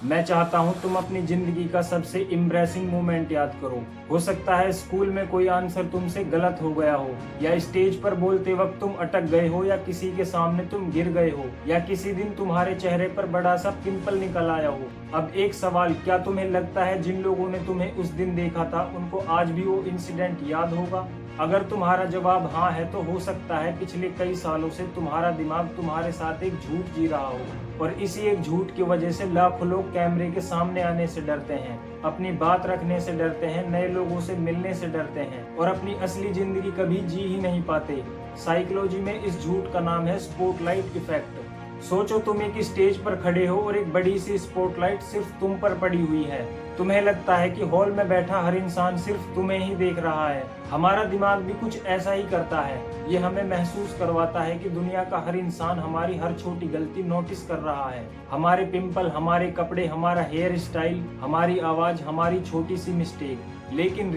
मैं चाहता हूँ तुम अपनी जिंदगी का सबसे इम्प्रेसिंग मोमेंट याद करो। हो सकता है स्कूल में कोई आंसर तुमसे गलत हो गया हो, या स्टेज पर बोलते वक्त तुम अटक गए हो, या किसी के सामने तुम गिर गए हो, या किसी दिन तुम्हारे चेहरे पर बड़ा सा पिंपल निकल आया हो। अब एक सवाल, क्या तुम्हें लगता है जिन लोगों ने तुम्हें उस दिन देखा था उनको आज भी वो इंसिडेंट याद होगा? अगर तुम्हारा जवाब हाँ है तो हो सकता है पिछले कई सालों से तुम्हारा दिमाग तुम्हारे साथ एक झूठ जी रहा हो, और इसी एक झूठ की वजह से लाखों लोग कैमरे के सामने आने से डरते हैं, अपनी बात रखने से डरते हैं, नए लोगों से मिलने से डरते हैं, और अपनी असली जिंदगी कभी जी ही नहीं पाते। साइकोलॉजी में इस झूठ का नाम है स्पॉटलाइट इफेक्ट। सोचो तुम एक स्टेज पर खड़े हो और एक बड़ी सी स्पॉटलाइट सिर्फ तुम पर पड़ी हुई है। तुम्हें लगता है कि हॉल में बैठा हर इंसान सिर्फ तुम्हें ही देख रहा है। हमारा दिमाग भी कुछ ऐसा ही करता है। ये हमें महसूस करवाता है कि दुनिया का हर इंसान हमारी हर छोटी गलती नोटिस कर रहा है। हमारे पिंपल, हमारे कपड़े, हमारा हेयर स्टाइल, हमारी आवाज, हमारी छोटी सी मिस्टेक। लेकिन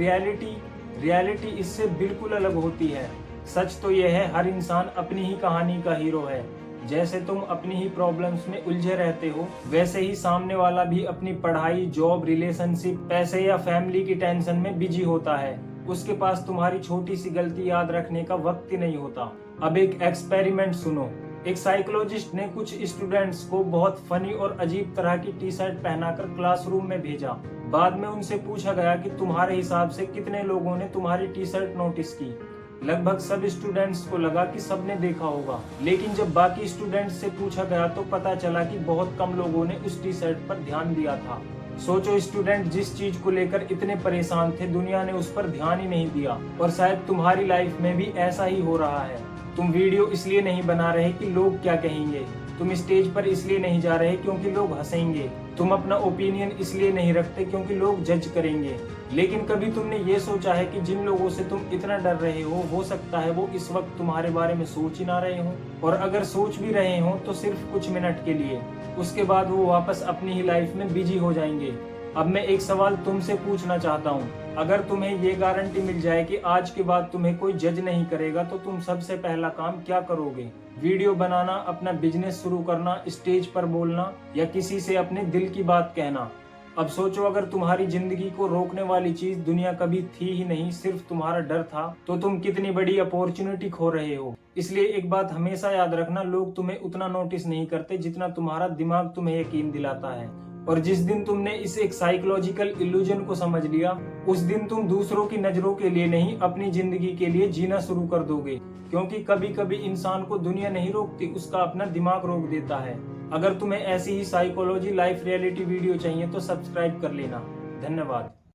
रियलिटी इससे बिल्कुल अलग होती है। सच तो यह है, हर इंसान अपनी ही कहानी का हीरो है। जैसे तुम अपनी ही प्रॉब्लम्स में उलझे रहते हो, वैसे ही सामने वाला भी अपनी पढ़ाई, जॉब, रिलेशनशिप, पैसे या फैमिली की टेंशन में बिजी होता है। उसके पास तुम्हारी छोटी सी गलती याद रखने का वक्त ही नहीं होता। अब एक एक्सपेरिमेंट सुनो। एक साइकोलॉजिस्ट ने कुछ स्टूडेंट्स को बहुत फनी और अजीब तरह की टी शर्ट पहनाकर क्लासरूम में भेजा। बाद में उनसे पूछा गया कि तुम्हारे हिसाब से कितने लोगों ने तुम्हारी टी शर्ट नोटिस की। लगभग सब स्टूडेंट्स को लगा कि सबने देखा होगा, लेकिन जब बाकी स्टूडेंट्स से पूछा गया तो पता चला कि बहुत कम लोगों ने उस टी शर्ट पर ध्यान दिया था। सोचो, स्टूडेंट जिस चीज को लेकर इतने परेशान थे, दुनिया ने उस पर ध्यान ही नहीं दिया। और शायद तुम्हारी लाइफ में भी ऐसा ही हो रहा है। तुम वीडियो इसलिए नहीं बना रहे कि लोग क्या कहेंगे, तुम स्टेज पर इसलिए नहीं जा रहे क्योंकि लोग हंसेंगे, तुम अपना ओपिनियन इसलिए नहीं रखते क्योंकि लोग जज करेंगे। लेकिन कभी तुमने ये सोचा है कि जिन लोगों से तुम इतना डर रहे हो सकता है वो इस वक्त तुम्हारे बारे में सोच ही ना रहे हो, और अगर सोच भी रहे हो तो सिर्फ कुछ मिनट के लिए। उसके बाद वो वापस अपनी ही लाइफ में बिजी हो जाएंगे। अब मैं एक सवाल तुमसे पूछना चाहता हूँ, अगर तुम्हें ये गारंटी मिल जाए कि आज के बाद तुम्हें कोई जज नहीं करेगा, तो तुम सबसे पहला काम क्या करोगे? वीडियो बनाना, अपना बिजनेस शुरू करना, स्टेज पर बोलना, या किसी से अपने दिल की बात कहना? अब सोचो, अगर तुम्हारी जिंदगी को रोकने वाली चीज दुनिया कभी थी ही नहीं, सिर्फ तुम्हारा डर था, तो तुम कितनी बड़ी अपॉर्चुनिटी खो रहे हो। इसलिए एक बात हमेशा याद रखना, लोग तुम्हें उतना नोटिस नहीं करते जितना तुम्हारा दिमाग तुम्हें यकीन दिलाता है। और जिस दिन तुमने इस एक साइकोलॉजिकल इल्यूजन को समझ लिया, उस दिन तुम दूसरों की नजरों के लिए नहीं, अपनी जिंदगी के लिए जीना शुरू कर दोगे। क्योंकि कभी कभी इंसान को दुनिया नहीं रोकती, उसका अपना दिमाग रोक देता है। अगर तुम्हें ऐसी ही साइकोलॉजी लाइफ रियलिटी वीडियो चाहिए तो सब्सक्राइब कर लेना। धन्यवाद।